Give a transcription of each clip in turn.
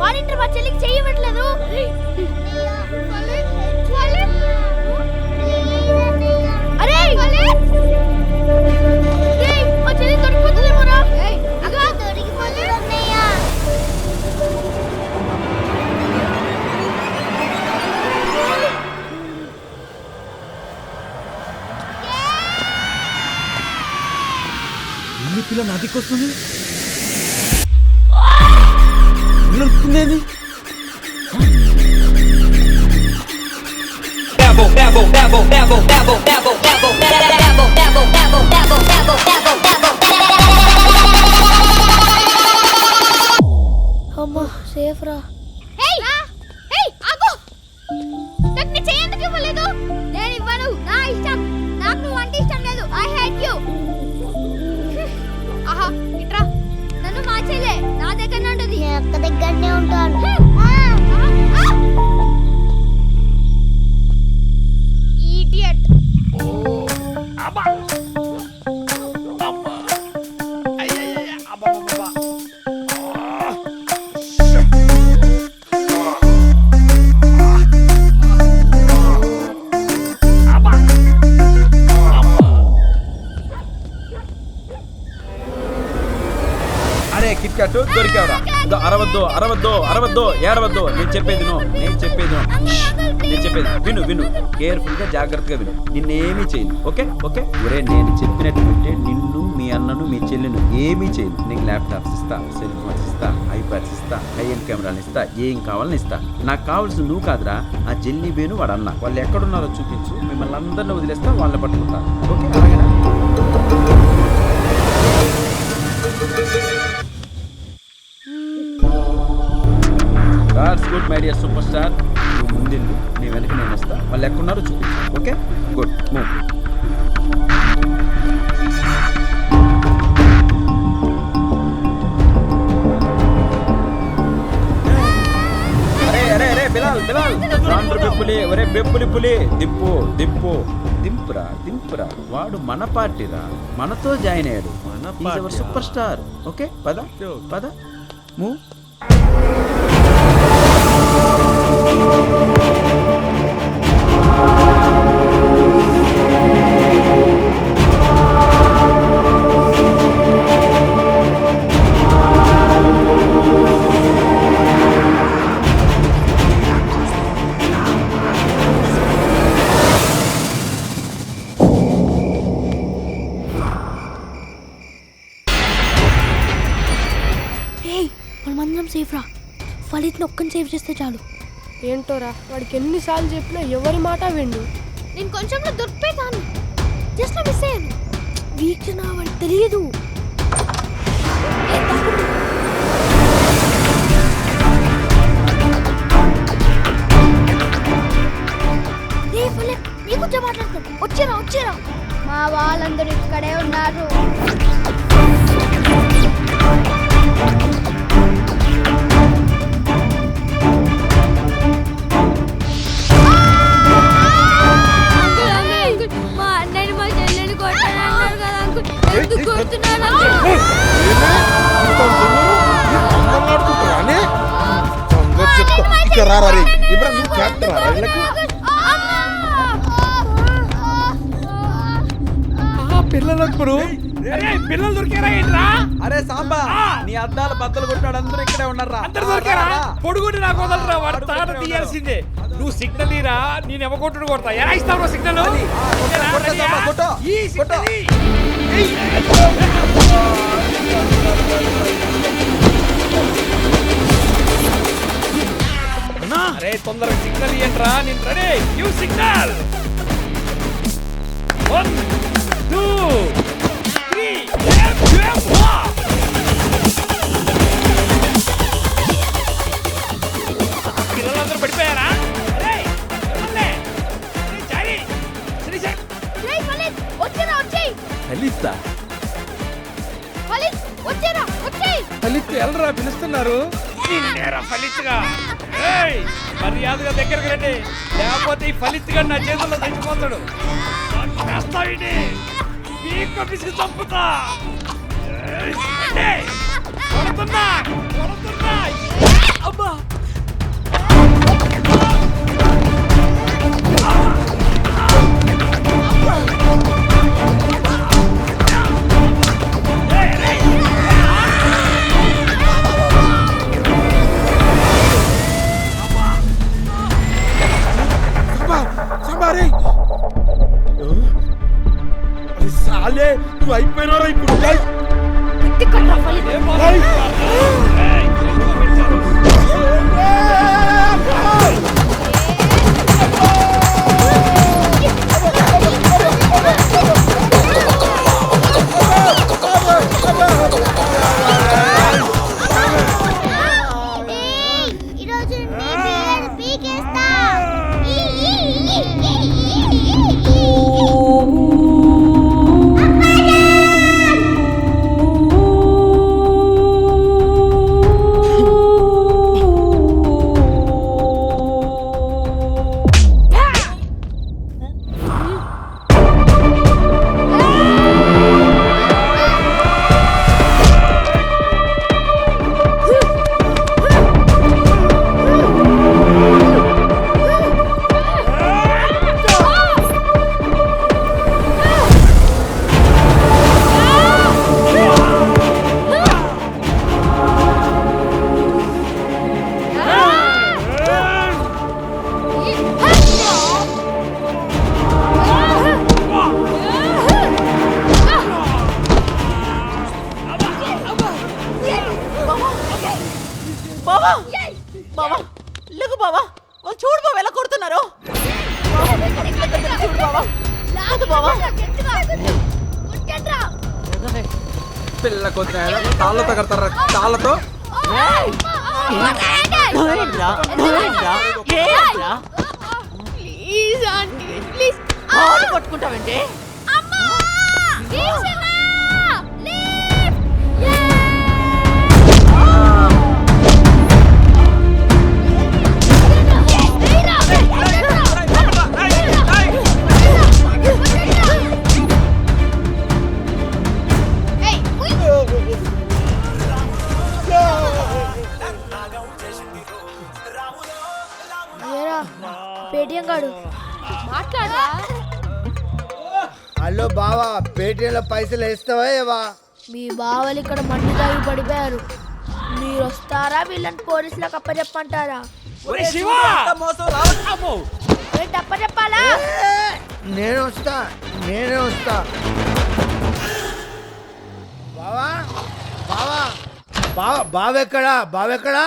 వారింటి మా చెల్లికి చేయవట్లేదు. అరే మా చెల్లి దొరికిపోతుందేమోరా. ఇల్లు పిల్ల నదికొస్తుంది. నడుస్తుందేది? అమ్మా సేఫ్ రా. నేను ఇవ్వను, నా ఇష్టం. నాకు నువ్వు అంటే ఇష్టం లేదు. I hate you. ఆహా ఇట్రా. నన్ను మార్చేలే, నా దగ్గరనే ఉంటుంది. నేను అక్క దగ్గరనే ఉంటాను. ఈడియట్. అబ్బా అబ్బా అయ్యయ్య అబ్బా అబ్బా కిట్కాట్ దొరికావరా? అరవద్దు అరవద్దు అరవద్దు ఏడవద్దు. నేను చెప్పేది విను విను. కేర్ఫుల్ గా జాగ్రత్తగా విను. నిన్నేమీ చేయను. Okay okay. ఒరే నేను చెప్పినట్టు వింటే నిన్ను, మీ అన్నను, మీ చెల్లెను ఏమీ చేయను. నీకు ల్యాప్టాప్స్ ఇస్తా, సెల్ ఫోన్స్ ఇస్తా, ఐప్యాడ్స్ ఇస్తా, హైఎండ్ కెమెరాలు ఇస్తా, ఏం కావాలని ఇస్తా. నాకు కావాల్సిన నువ్వు కాదురా, ఆ జెల్లీ బేను వాడు అన్న. వాళ్ళు ఎక్కడున్నారో చూపించు, మిమ్మల్ని అందరినీ వదిలేస్తా, వాళ్ళని పట్టుకుంటా. ఓకే అలాగేనా? Good my dear super star. నువ్వు ముందు నీ వెనక నేను వస్తా, వాళ్ళు ఎక్కడున్నారో చూపించు. Okay good move. అరే అరే అరే బిలాల్ బిలాల్ బెప్పులి. ఒరే బెప్పులి పులి దింపు దింపు దింపురా దింపురా. వాడు మన పార్టీరా, మనతో జాయిన్ అయ్యాడు. Super star. ఓకే పద పద మూవ్. మనమందరం సేఫ్ రా. ఫలిత్ని ఒక్కని సేవ్ చేస్తే చాలు. ఏంటోరా వాడికి ఎన్నిసార్లు చెప్పినా ఎవరి మాట విండు. నేను కొంచెంలో దొరికిపోతాను. జస్ట్ మిస్ అయ్యాను. వీక్షణ వాడికి తెలియదు. నీ కొంచెం మాట్లాడుతాను. వచ్చేరా. మా వాళ్ళందరూ ఇక్కడే ఉన్నారు. పిల్లలు దొరికారా? అరే సాంబా, నీ అద్దాలు బద్దలు కొట్టాడు. అందరూ ఇక్కడే ఉన్నారా? అందరు దొరికారా? పొడుగుని నాకు వదలరా, వాడు తాట తీయాల్సిందే. నువ్వు సిగ్నల్ ఇరా, నేను ఎవకొట్టుడు కొడతా. ఎలా ఇస్తావు సిగ్నల్? అరే తొందరగా సిగ్నల్ ఇయ్యండిరా. నేను రెడీ. You signal. 1 2 3 పిల్లలందరూ పడిపోయారా? ఎల్రా పిలుస్తున్నారు. మర్యాదగా దగ్గరకు రండి, లేకపోతే ఈ ఫలిత్గా నా చేతుల్లో చచ్చిపోతాడు. చంపుతా. అబ్బా నువ్వు అయిపోయినారా ఇప్పుడు పిల్ల కొద్దిగా తాళ్ళతో కడతారా తాళ్ళతో ప్లీజ్ ఆంటీ ప్లీజ్ కొట్టుకుంటావంటే పేటిఎం కాడు మాట్లాడరా. హలో బావా, పేటీఎంలో పైసలు వేస్తావా ఏవా? మీ బావలు ఇక్కడ మండి తాగి పడిపోయారు. మీరు వస్తారా వీళ్ళని పోలీసులకు అప్పచెప్పంటారా? అప్పచెప్పాలా? నేను వస్తా బావా బావా బావా బావెక్కడా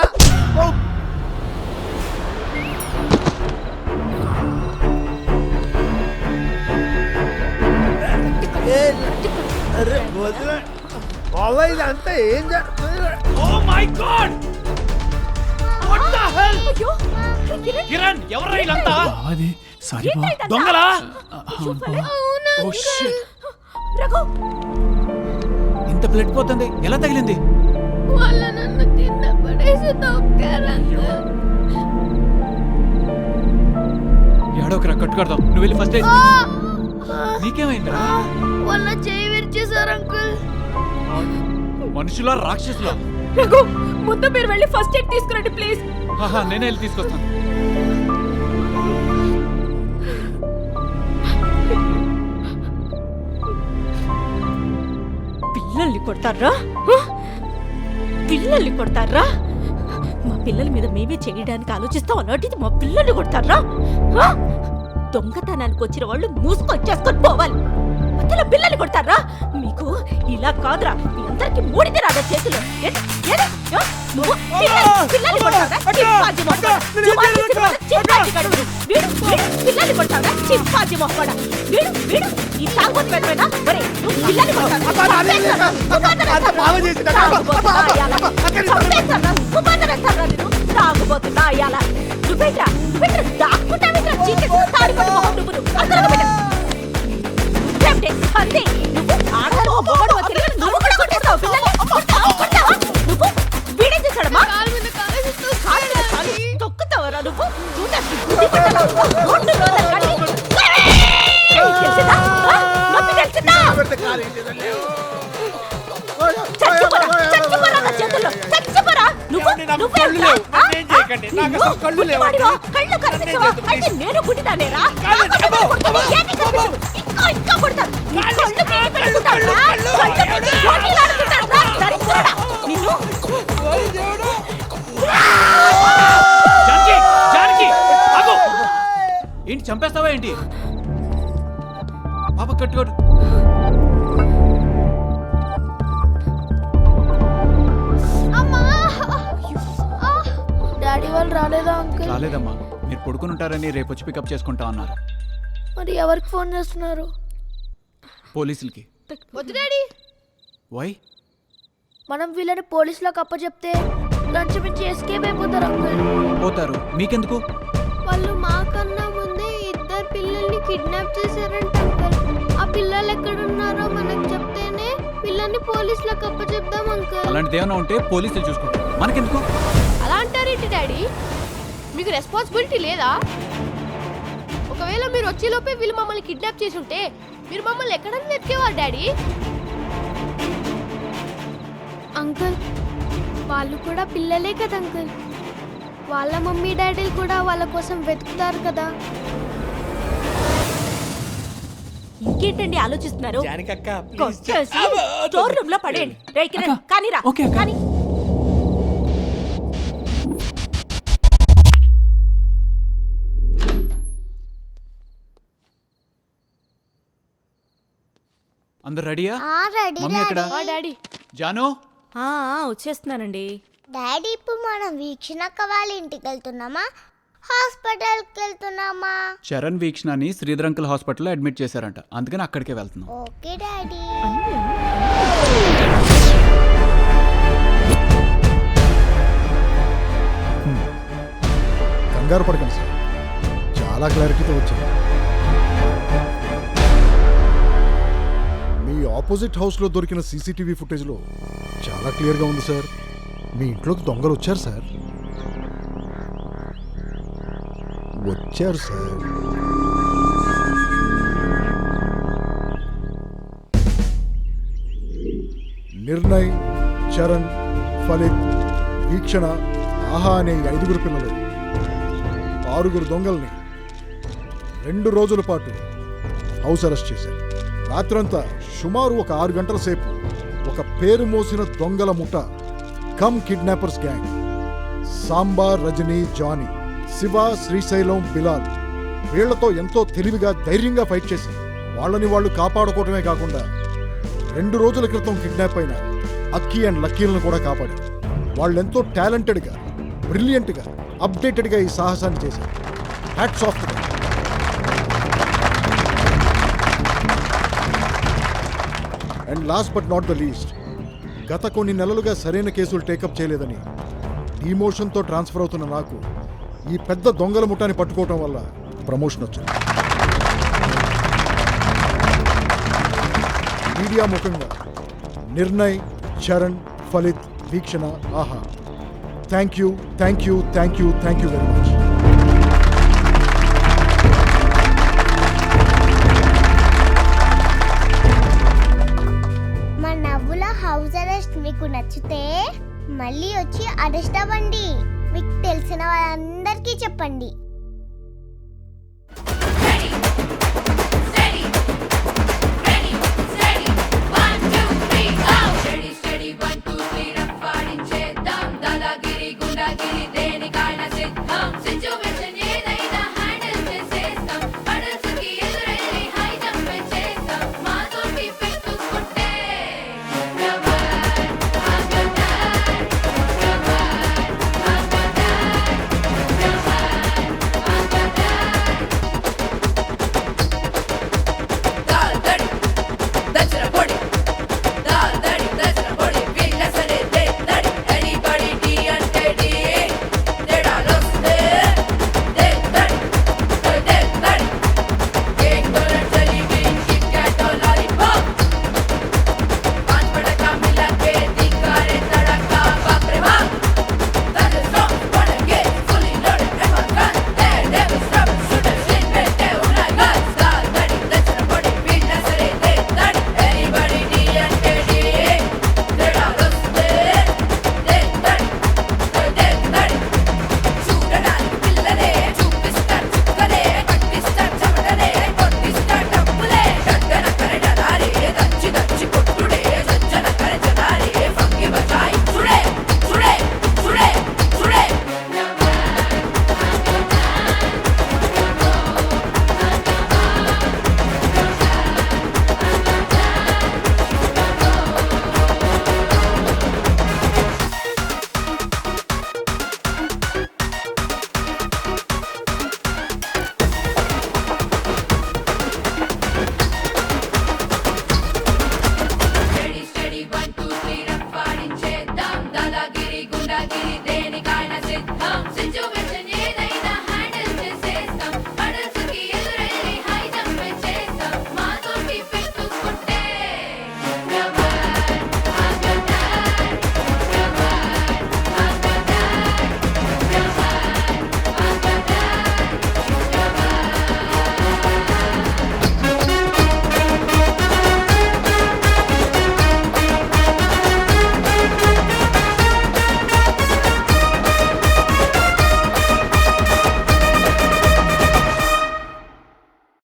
అరే వదిలే బావా, ఇదంతా ఏం జరుగుతుంది? Oh my god what the hell Kiran ఎవరు వీళ్ళంతా అది సారీ బా దొంగలా ఓ షిట్ ఇంత బ్లడ్ పోతుంది ఎలా తగిలింది వాళ్ళ నన్ను తిన్న పడేసి తొక్కారు. ఏడోకరా కట్టు కడదాం నువ్వు వెళ్ళి ఫస్ట్ నీకేమైందిరా వాళ్ళ చేయి విరిచేశారు అంకుల్. మనుషులా రాక్షసులా రఘు ముందు మీరు వెళ్ళి ఫస్ట్ ఎయిడ్ తీసుకురండి ప్లీజ్. నేనే వెళ్ళి తీసుకొస్తాను. పిల్లల్ని కొడతారా మా పిల్లల మీద మేమే చేయడానికి ఆలోచిస్తాం, అలాంటిది మా పిల్లల్ని కొడతారా? దొంగతనానికి వచ్చిన వాళ్ళు మూసుకొచ్చేసుకొని పోవాలి, మధ్యలో పిల్లల్ని కొడతారా? మీకు ఇలా కాదురా, మీ అందరికి మూడితే రాదా చేతులు? పిల్లల్ని కొడతారా? పిల్లల్ని కొడతారా? చింపాజీ మొక్కడ వీడు ఈ తాగుబోతు పెడవేనా? పిల్లల్ని తాగుబోతున్నా అయ్యాల నువ్వేట్రా దాక్కుంటావేట్రా? చీకటి తాడిపడి మొహం నువ్వు అంతే. నువ్వు ఆడదాను మొగడు వచ్చి నువ్వు కూడా కొట్టేస్తావు పిల్లల్ని. నువ్వు వీడేం చేశాడమ్మా? తొక్కుతావరా నువ్వు? నేను గుడ్డిదానేరా? ఇంకా కొడతాను. ఏంటి చంపేస్తావా ఏంటి? పాప కట్టుకోడు డాడీ వాళ్ళు రాలేదా అంకుల్? రాలేదమ్మా, మీరు పడుకుని ఉంటారని రేపు వచ్చి పికప్ చేసుకుంటా అన్నారు. మరి ఎవరికి ఫోన్ చేస్తున్నారు? పోలీసులకి. వద్దు డాడీ. వై? మనం వీళ్ళని పోలీసులకు అప్పచెప్తే లంచ్ మించి ఎస్కేప్ అయిపోతారు అంకుల్. పోతారు, మీకెందుకు? వాళ్ళు మాకన్నా ముందే ఇద్దరు పిల్లల్ని కిడ్నాప్ చేశారంట అంకుల్. ఆ పిల్లలు ఎక్కడున్నారో మనకు చెప్తేనే పిల్లల్ని పోలీసులకు అప్పచెప్దాం అంకుల్. అలాంటిది ఏమైనా ఉంటే పోలీసులు చూసుకుంటారు, మనకెందుకు? అలా అంటారేంటి డాడీ? మీకు రెస్పాన్సిబిలిటీ లేదా? ఒకవేళ మీరు వచ్చేలోపే వీళ్ళు మమ్మల్ని కిడ్నాప్ చేసి ఉంటే మీరు మమ్మల్ని ఎక్కడన్నా వెతికేవారు డాడీ. అంకుల్, వాళ్ళు కూడా పిల్లలే కదా అంకుల్. వాళ్ళ మమ్మీ డాడీలు కూడా వాళ్ళ కోసం వెతుకుతారు కదా. ఇంకేంటండి ఆలోచిస్తున్నారు? జానకక్క కొట్టేసి స్టోర్ రూమ్ లో పడేయండి. రేయ్ కిరణ్, కానీరా. ఓకే, అక్క. కానీ అందరు రెడీయా? రెడీ మమ్మీ ఎక్కడ? డాడీ జాను, వచ్చేస్తున్నానండి. డాడీ ఇప్పుడు మనం వీక్షణక్క వాళ్ళ ఇంటికి వెళ్తున్నామా, హాస్పిటల్కి వెళ్తున్నామా? చరణ్ వీక్షణని శ్రీధర్ అంకుల్ హాస్పిటల్లో అడ్మిట్ చేశారంట, అందుకని అక్కడికే వెళ్తున్నాం. Okay daddy. కంగారు పడకండి సార్, చాలా క్లారిటీతో వచ్చింది. మీ ఆపోజిట్ హౌస్లో దొరికిన సీసీటీవీ ఫుటేజ్లో చాలా క్లియర్గా ఉంది సార్. మీ ఇంట్లోకి దొంగలు వచ్చారు సార్. నిర్ణయ్, చరణ్, ఫలిత్, వీక్షణ, ఆహా అనే 5 పిల్లలు 6 దొంగల్ని 2 రోజుల పాటు హౌస్ అరెస్ట్ చేశారు. రాత్రంతా సుమారు ఒక 6 గంటల సేపు ఒక పేరు మోసిన దొంగల ముఠ come kidnappers gang Samba, Rajini, Johnny, Shiva, Srisailam, Bilal వీళ్లతో ఎంతో తెలివిగా ధైర్యంగా ఫైట్ చేసి వాళ్ళని వాళ్ళు కాపాడుకోవటమే కాకుండా 2 రోజుల క్రితం కిడ్నాప్ అయిన అక్కీ అండ్ లక్కీలను కూడా కాపాడారు. వాళ్ళెంతో టాలెంటెడ్గా, బ్రిలియంట్గా, అప్డేటెడ్గా ఈ సాహసాన్ని చేశారు. Hats off to them. And last but not the least, గత కొన్ని నెలలుగా సరైన కేసులు టేకప్ చేయలేదని డిమోషన్తో ట్రాన్స్ఫర్ అవుతున్న నాకు ఈ పెద్ద దొంగల ముఠాన్ని పట్టుకోవటం వల్ల ప్రమోషన్ వచ్చింది. మీడియా ముఖంగా నిర్ణయ్, చరణ్, ఫలిత్, వీక్షణ, ఆహా, థ్యాంక్ యూ వెరీ మచ్. మా నవ్వుల హౌస్ అరెస్ట్ మీకు నచ్చితే మళ్ళీ వచ్చి అరెస్ట్ అవ్వండి. మీకు తెలిసిన వాళ్ళందరికీ చెప్పండి. బిజు